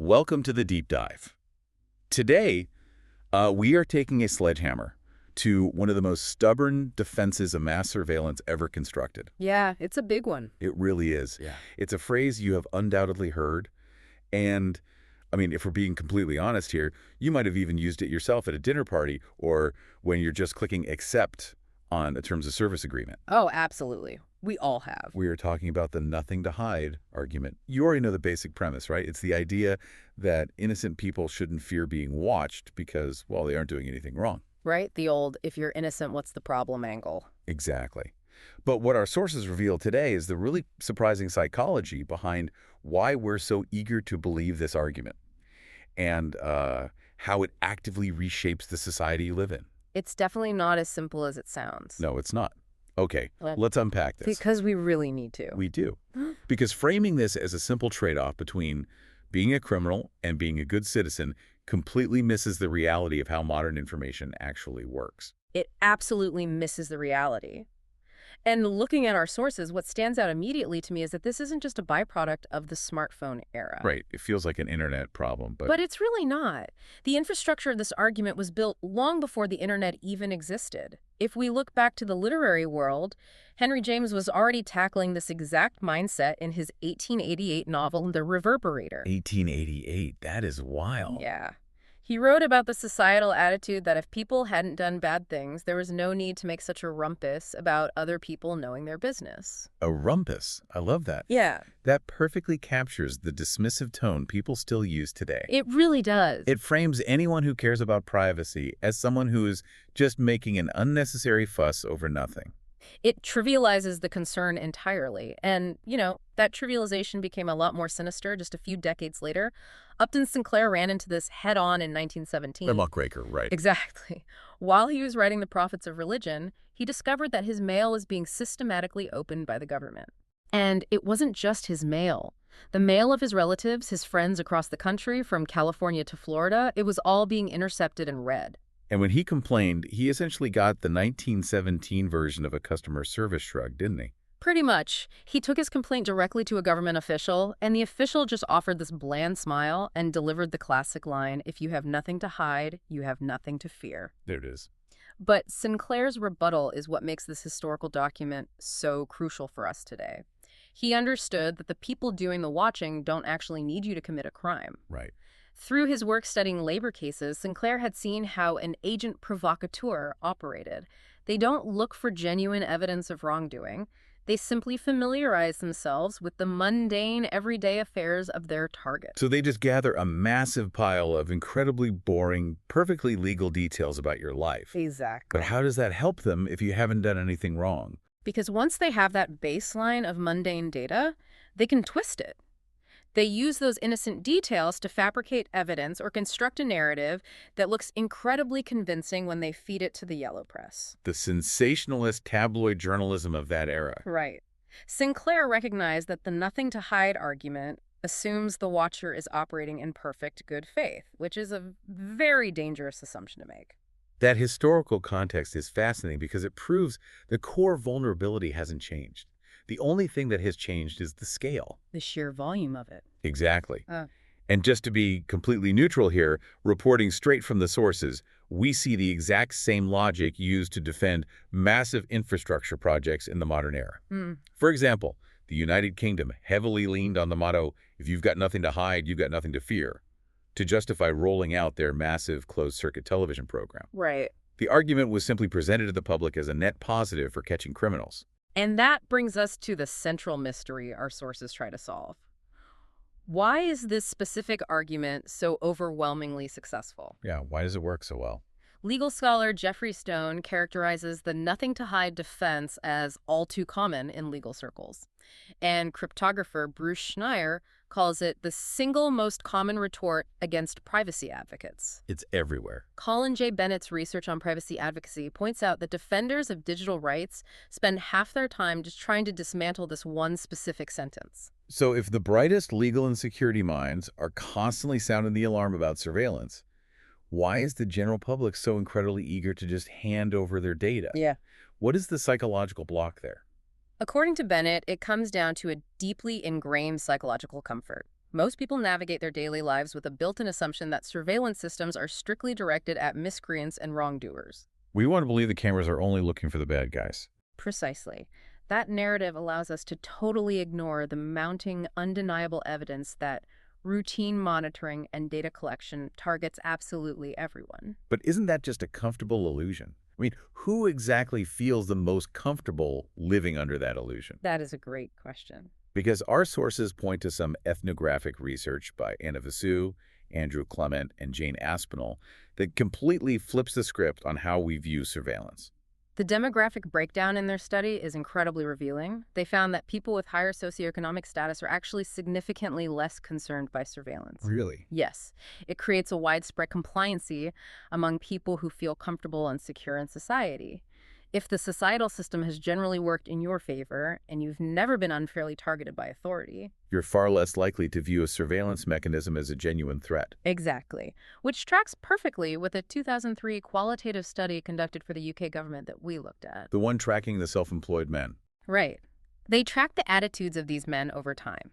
Welcome to the deep dive. Today, we are taking a sledgehammer to one of the most stubborn defenses of mass surveillance ever constructed. Yeah, it's a big one. It really is. Yeah. It's a phrase you have undoubtedly heard, and I mean, if we're being completely honest here, you might have even used it yourself at a dinner party or when you're just clicking accept on a terms of service agreement. Oh, absolutely. We all have. We are talking about the nothing to hide argument. You already know the basic premise, right? It's the idea that innocent people shouldn't fear being watched because, well, they aren't doing anything wrong. Right? The old, if you're innocent, what's the problem angle. Exactly. But what our sources reveal today is the really surprising psychology behind why we're so eager to believe this argument and how it actively reshapes the society you live in. It's definitely not as simple as it sounds. No, it's not. Okay, let's unpack this. Because we really need to. We do. Because framing this as a simple trade-off between being a criminal and being a good citizen completely misses the reality of how modern information actually works. It absolutely misses the reality. And looking at our sources, what stands out immediately to me is that this isn't just a byproduct of the smartphone era. Right. It feels like an internet problem, but... But it's really not. The infrastructure of this argument was built long before the internet even existed. If we look back to the literary world, Henry James was already tackling this exact mindset in his 1888 novel, The Reverberator. 1888, that is wild. Yeah. He wrote about the societal attitude that if people hadn't done bad things, there was no need to make such a rumpus about other people knowing their business. A rumpus. I love that. Yeah. That perfectly captures the dismissive tone people still use today. It really does. It frames anyone who cares about privacy as someone who is just making an unnecessary fuss over nothing. It trivializes the concern entirely. And, that trivialization became a lot more sinister just a few decades later. Upton Sinclair ran into this head-on in 1917. The muckraker, right. Exactly. While he was writing The Prophets of Religion, he discovered that his mail was being systematically opened by the government. And it wasn't just his mail. The mail of his relatives, his friends across the country, from California to Florida, it was all being intercepted and read. And when he complained, he essentially got the 1917 version of a customer service shrug, didn't he? Pretty much. He took his complaint directly to a government official, and the official just offered this bland smile and delivered the classic line, "If you have nothing to hide, you have nothing to fear." There it is. But Sinclair's rebuttal is what makes this historical document so crucial for us today. He understood that the people doing the watching don't actually need you to commit a crime. Right. Through his work studying labor cases, Sinclair had seen how an agent provocateur operated. They don't look for genuine evidence of wrongdoing. They simply familiarize themselves with the mundane, everyday affairs of their target. So they just gather a massive pile of incredibly boring, perfectly legal details about your life. Exactly. But how does that help them if you haven't done anything wrong? Because once they have that baseline of mundane data, they can twist it. They use those innocent details to fabricate evidence or construct a narrative that looks incredibly convincing when they feed it to the yellow press. The sensationalist tabloid journalism of that era. Right. Sinclair recognized that the nothing to hide argument assumes the watcher is operating in perfect good faith, which is a very dangerous assumption to make. That historical context is fascinating because it proves the core vulnerability hasn't changed. The only thing that has changed is the scale. The sheer volume of it. Exactly. And just to be completely neutral here, reporting straight from the sources, we see the exact same logic used to defend massive infrastructure projects in the modern era. For example, the United Kingdom heavily leaned on the motto, "If you've got nothing to hide, you've got nothing to fear," to justify rolling out their massive closed-circuit television program. Right. The argument was simply presented to the public as a net positive for catching criminals. And that brings us to the central mystery our sources try to solve. Why is this specific argument so overwhelmingly successful? Yeah, why does it work so well? Legal scholar Jeffrey Stone characterizes the nothing-to-hide defense as all too common in legal circles. And cryptographer Bruce Schneier calls it the single most common retort against privacy advocates. It's everywhere. Colin J. Bennett's research on privacy advocacy points out that defenders of digital rights spend half their time just trying to dismantle this one specific sentence. So if the brightest legal and security minds are constantly sounding the alarm about surveillance, why is the general public so incredibly eager to just hand over their data? Yeah. What is the psychological block there? According to Bennett, it comes down to a deeply ingrained psychological comfort. Most people navigate their daily lives with a built-in assumption that surveillance systems are strictly directed at miscreants and wrongdoers. We want to believe the cameras are only looking for the bad guys. Precisely. That narrative allows us to totally ignore the mounting, undeniable evidence that routine monitoring and data collection targets absolutely everyone. But isn't that just a comfortable illusion? I mean, who exactly feels the most comfortable living under that illusion? That is a great question. Because our sources point to some ethnographic research by Anna Vasu, Andrew Clement, and Jane Aspinall that completely flips the script on how we view surveillance. The demographic breakdown in their study is incredibly revealing. They found that people with higher socioeconomic status are actually significantly less concerned by surveillance. Really? Yes, it creates a widespread compliancy among people who feel comfortable and secure in society. If the societal system has generally worked in your favor and you've never been unfairly targeted by authority. You're far less likely to view a surveillance mechanism as a genuine threat. Exactly, which tracks perfectly with a 2003 qualitative study conducted for the UK government that we looked at. The one tracking the self-employed men. Right. They tracked the attitudes of these men over time.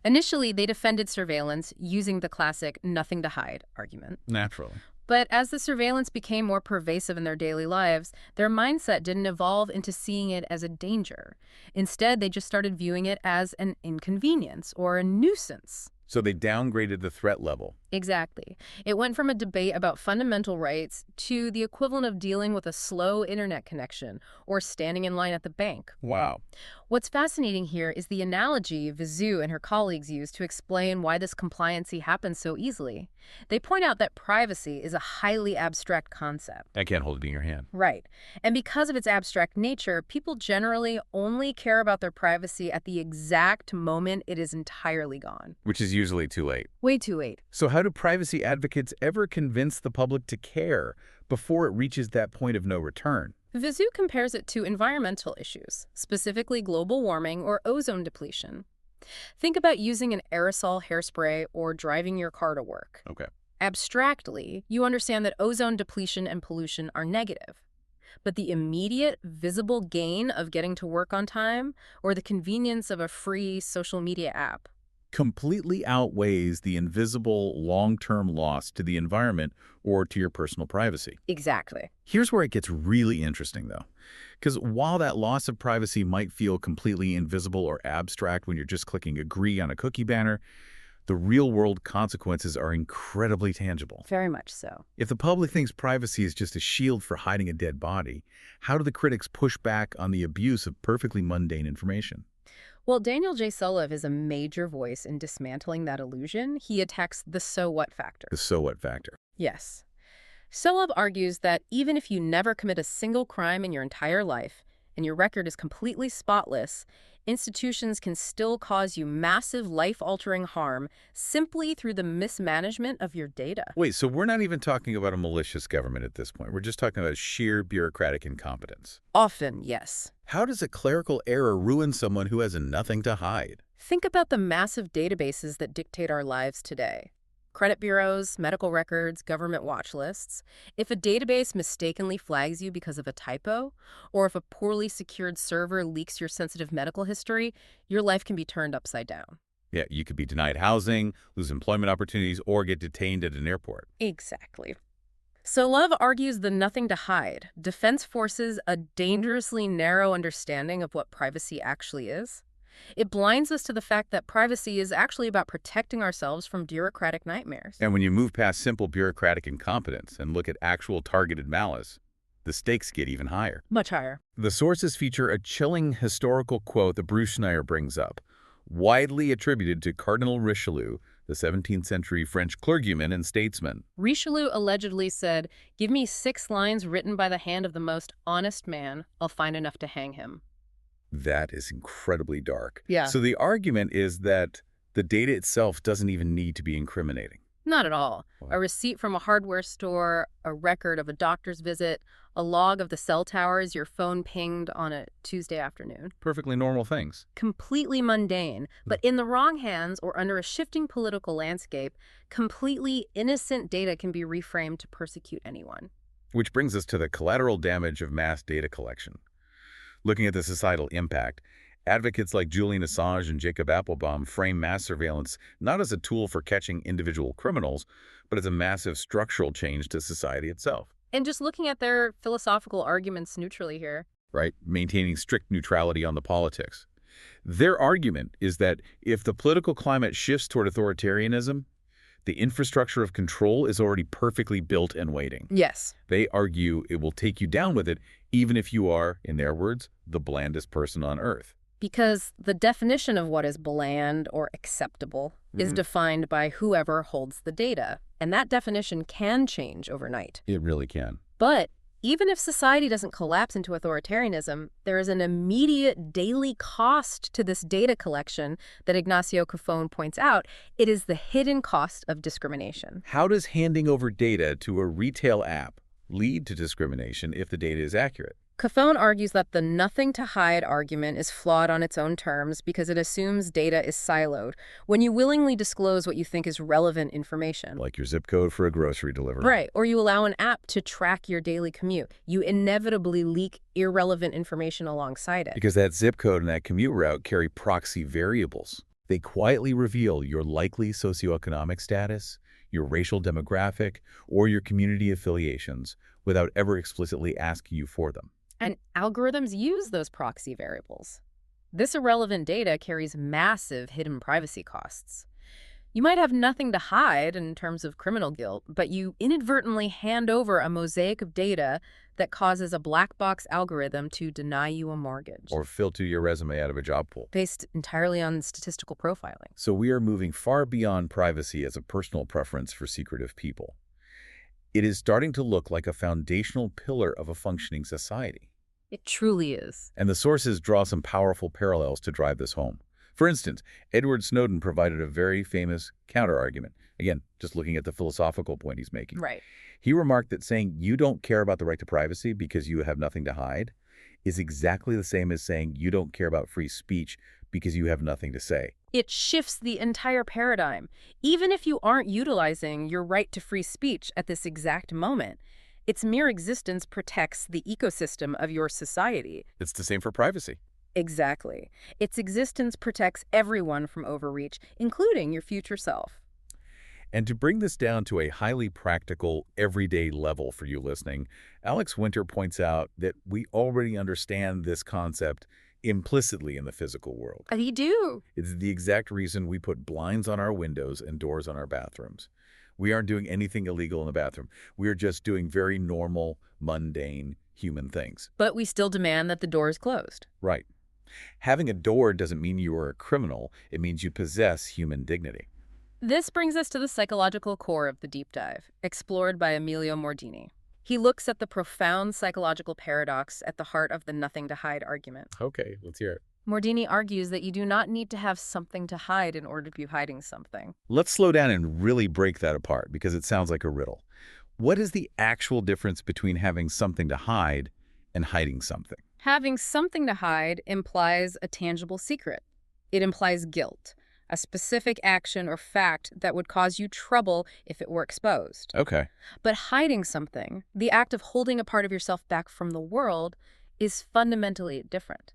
Initially, they defended surveillance using the classic nothing to hide argument. Naturally. But as the surveillance became more pervasive in their daily lives, their mindset didn't evolve into seeing it as a danger. Instead, they just started viewing it as an inconvenience or a nuisance. So they downgraded the threat level. Exactly. It went from a debate about fundamental rights to the equivalent of dealing with a slow internet connection or standing in line at the bank. Wow. What's fascinating here is the analogy Vizu and her colleagues use to explain why this compliancy happens so easily. They point out that privacy is a highly abstract concept. I can't hold it in your hand. Right. And because of its abstract nature, people generally only care about their privacy at the exact moment it is entirely gone. Which is usually too late. Way too late. So how do privacy advocates ever convince the public to care before it reaches that point of no return? Vizu compares it to environmental issues, specifically global warming or ozone depletion. Think about using an aerosol hairspray or driving your car to work. Okay. Abstractly, you understand that ozone depletion and pollution are negative. But the immediate, visible gain of getting to work on time or the convenience of a free social media app Completely outweighs the invisible long-term loss to the environment or to your personal privacy. Exactly. Here's where it gets really interesting, though. Because while that loss of privacy might feel completely invisible or abstract when you're just clicking agree on a cookie banner, the real-world consequences are incredibly tangible. Very much so. If the public thinks privacy is just a shield for hiding a dead body, how do the critics push back on the abuse of perfectly mundane information? Well, Daniel J. Sullivan is a major voice in dismantling that illusion. He attacks the so what factor. The so what factor. Yes. Sullivan argues that even if you never commit a single crime in your entire life and your record is completely spotless, institutions can still cause you massive life-altering harm simply through the mismanagement of your data. Wait, so we're not even talking about a malicious government at this point. We're just talking about sheer bureaucratic incompetence. Often, yes. How does a clerical error ruin someone who has nothing to hide? Think about the massive databases that dictate our lives today. Credit bureaus, medical records, government watch lists. If a database mistakenly flags you because of a typo, or if a poorly secured server leaks your sensitive medical history, your life can be turned upside down. Yeah, you could be denied housing, lose employment opportunities, or get detained at an airport. Exactly. So Love argues the nothing to hide. Defense forces a dangerously narrow understanding of what privacy actually is. It blinds us to the fact that privacy is actually about protecting ourselves from bureaucratic nightmares. And when you move past simple bureaucratic incompetence and look at actual targeted malice, the stakes get even higher. Much higher. The sources feature a chilling historical quote that Bruce Schneier brings up, widely attributed to Cardinal Richelieu, the 17th century French clergyman and statesman. Richelieu allegedly said, "Give me 6 lines written by the hand of the most honest man, I'll find enough to hang him." That is incredibly dark. Yeah. So the argument is that the data itself doesn't even need to be incriminating. Not at all. Wow. A receipt from a hardware store, a record of a doctor's visit, a log of the cell towers your phone pinged on a Tuesday afternoon. Perfectly normal things. Completely mundane, but in the wrong hands or under a shifting political landscape, completely innocent data can be reframed to persecute anyone. Which brings us to the collateral damage of mass data collection. Looking at the societal impact, Advocates like Julian Assange and Jacob Appelbaum frame mass surveillance not as a tool for catching individual criminals, but as a massive structural change to society itself. And just looking at their philosophical arguments neutrally here. Right? Maintaining strict neutrality on the politics. Their argument is that if the political climate shifts toward authoritarianism, the infrastructure of control is already perfectly built and waiting. Yes. They argue it will take you down with it, even if you are, in their words, the blandest person on earth. Because the definition of what is bland or acceptable is defined by whoever holds the data. And that definition can change overnight. It really can. But even if society doesn't collapse into authoritarianism, there is an immediate daily cost to this data collection that Ignacio Cofone points out. It is the hidden cost of discrimination. How does handing over data to a retail app lead to discrimination if the data is accurate? Cofone argues that the nothing-to-hide argument is flawed on its own terms because it assumes data is siloed when you willingly disclose what you think is relevant information. Like your zip code for a grocery delivery. Right, or you allow an app to track your daily commute. You inevitably leak irrelevant information alongside it. Because that zip code and that commute route carry proxy variables. They quietly reveal your likely socioeconomic status, your racial demographic, or your community affiliations without ever explicitly asking you for them. And algorithms use those proxy variables. This irrelevant data carries massive hidden privacy costs. You might have nothing to hide in terms of criminal guilt, but you inadvertently hand over a mosaic of data that causes a black box algorithm to deny you a mortgage. Or filter your resume out of a job pool. Based entirely on statistical profiling. So we are moving far beyond privacy as a personal preference for secretive people. It is starting to look like a foundational pillar of a functioning society. It truly is. And the sources draw some powerful parallels to drive this home. For instance, Edward Snowden provided a very famous counterargument. Again, just looking at the philosophical point he's making. Right. He remarked that saying you don't care about the right to privacy because you have nothing to hide is exactly the same as saying you don't care about free speech because you have nothing to say. It shifts the entire paradigm. Even if you aren't utilizing your right to free speech at this exact moment, its mere existence protects the ecosystem of your society. It's the same for privacy. Exactly. Its existence protects everyone from overreach, including your future self. And to bring this down to a highly practical, everyday level for you listening, Alex Winter points out that we already understand this concept implicitly in the physical world. You do. It's the exact reason we put blinds on our windows and doors on our bathrooms. We aren't doing anything illegal in the bathroom. We are just doing very normal, mundane, human things. But we still demand that the door is closed. Right. Having a door doesn't mean you are a criminal. It means you possess human dignity. This brings us to the psychological core of the deep dive, explored by Emilio Mordini. He looks at the profound psychological paradox at the heart of the nothing-to-hide argument. Okay, let's hear it. Mordini argues that you do not need to have something to hide in order to be hiding something. Let's slow down and really break that apart because it sounds like a riddle. What is the actual difference between having something to hide and hiding something? Having something to hide implies a tangible secret. It implies guilt, a specific action or fact that would cause you trouble if it were exposed. Okay. But hiding something, the act of holding a part of yourself back from the world, is fundamentally different.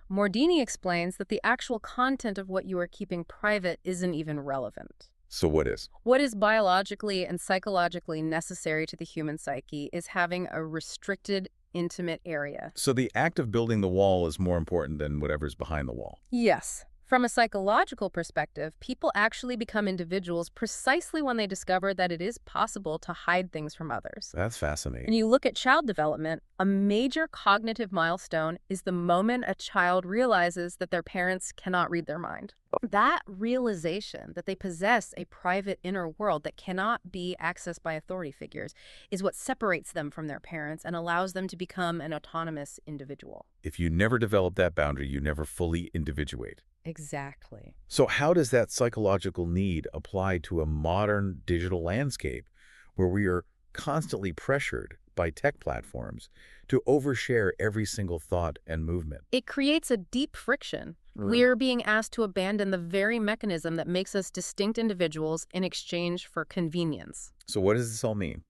Mordini explains that the actual content of what you are keeping private isn't even relevant. So what is? What is biologically and psychologically necessary to the human psyche is having a restricted, intimate area. So the act of building the wall is more important than whatever's behind the wall. Yes. From a psychological perspective, people actually become individuals precisely when they discover that it is possible to hide things from others. That's fascinating. When you look at child development, a major cognitive milestone is the moment a child realizes that their parents cannot read their mind. That realization that they possess a private inner world that cannot be accessed by authority figures is what separates them from their parents and allows them to become an autonomous individual. If you never develop that boundary, you never fully individuate. Exactly. So how does that psychological need apply to a modern digital landscape where we are constantly pressured by tech platforms to overshare every single thought and movement? It creates a deep friction. We're being asked to abandon the very mechanism that makes us distinct individuals in exchange for convenience. So what does this all mean?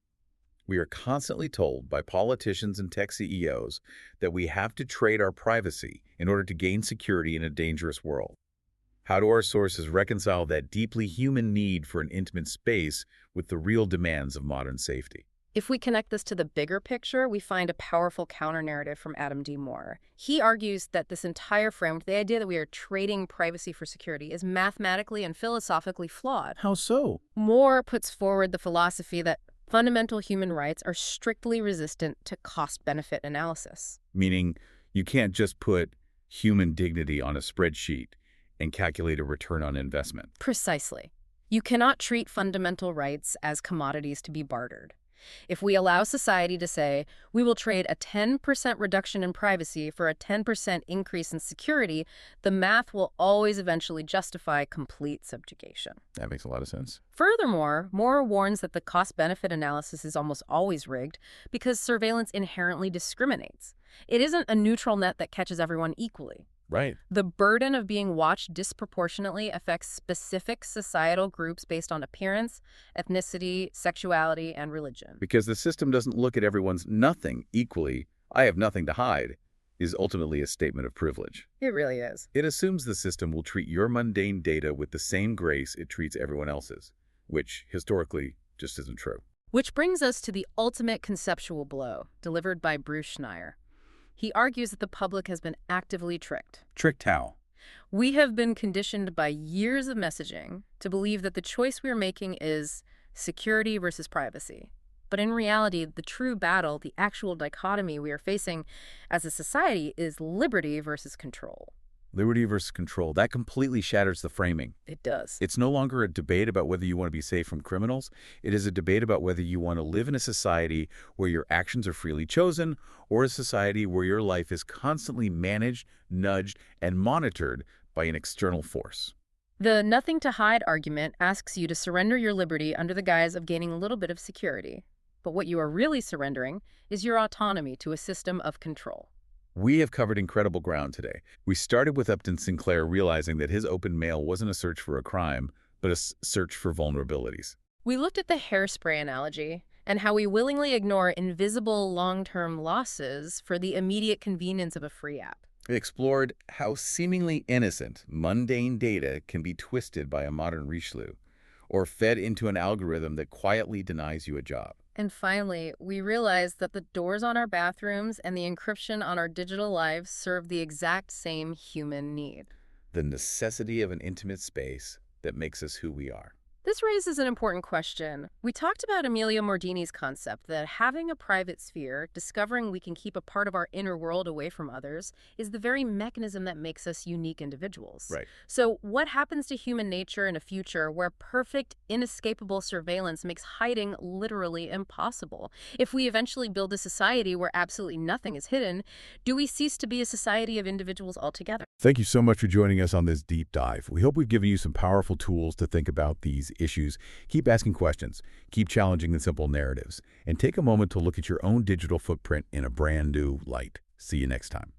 We are constantly told by politicians and tech CEOs that we have to trade our privacy in order to gain security in a dangerous world. How do our sources reconcile that deeply human need for an intimate space with the real demands of modern safety? If we connect this to the bigger picture, we find a powerful counter-narrative from Adam D. Moore. He argues that this entire framework, the idea that we are trading privacy for security, is mathematically and philosophically flawed. How so? Moore puts forward the philosophy that fundamental human rights are strictly resistant to cost-benefit analysis. Meaning, you can't just put human dignity on a spreadsheet and calculate a return on investment. Precisely. You cannot treat fundamental rights as commodities to be bartered. If we allow society to say, we will trade a 10% reduction in privacy for a 10% increase in security, the math will always eventually justify complete subjugation. That makes a lot of sense. Furthermore, Moore warns that the cost-benefit analysis is almost always rigged because surveillance inherently discriminates. It isn't a neutral net that catches everyone equally. Right. The burden of being watched disproportionately affects specific societal groups based on appearance, ethnicity, sexuality, and religion. Because the system doesn't look at everyone's nothing equally, I have nothing to hide, is ultimately a statement of privilege. It really is. It assumes the system will treat your mundane data with the same grace it treats everyone else's, which, historically, just isn't true. Which brings us to the ultimate conceptual blow, delivered by Bruce Schneier. He argues that the public has been actively tricked. Tricked how? We have been conditioned by years of messaging to believe that the choice we're making is security versus privacy. But in reality, the true battle, the actual dichotomy we are facing as a society is liberty versus control. Liberty versus control. That completely shatters the framing. It does. It's no longer a debate about whether you want to be safe from criminals. It is a debate about whether you want to live in a society where your actions are freely chosen or a society where your life is constantly managed, nudged, and monitored by an external force. The nothing to hide argument asks you to surrender your liberty under the guise of gaining a little bit of security. But what you are really surrendering is your autonomy to a system of control. We have covered incredible ground today. We started with Upton Sinclair realizing that his open mail wasn't a search for a crime, but a search for vulnerabilities. We looked at the hairspray analogy and how we willingly ignore invisible long-term losses for the immediate convenience of a free app. We explored how seemingly innocent, mundane data can be twisted by a modern Richelieu, or fed into an algorithm that quietly denies you a job. And finally, we realized that the doors on our bathrooms and the encryption on our digital lives serve the exact same human need. The necessity of an intimate space that makes us who we are. This raises an important question. We talked about Emilio Mordini's concept that having a private sphere, discovering we can keep a part of our inner world away from others, is the very mechanism that makes us unique individuals. Right. So what happens to human nature in a future where perfect, inescapable surveillance makes hiding literally impossible? If we eventually build a society where absolutely nothing is hidden, do we cease to be a society of individuals altogether? Thank you so much for joining us on this deep dive. We hope we've given you some powerful tools to think about these issues. Keep asking questions, keep challenging the simple narratives, and take a moment to look at your own digital footprint in a brand new light. See you next time.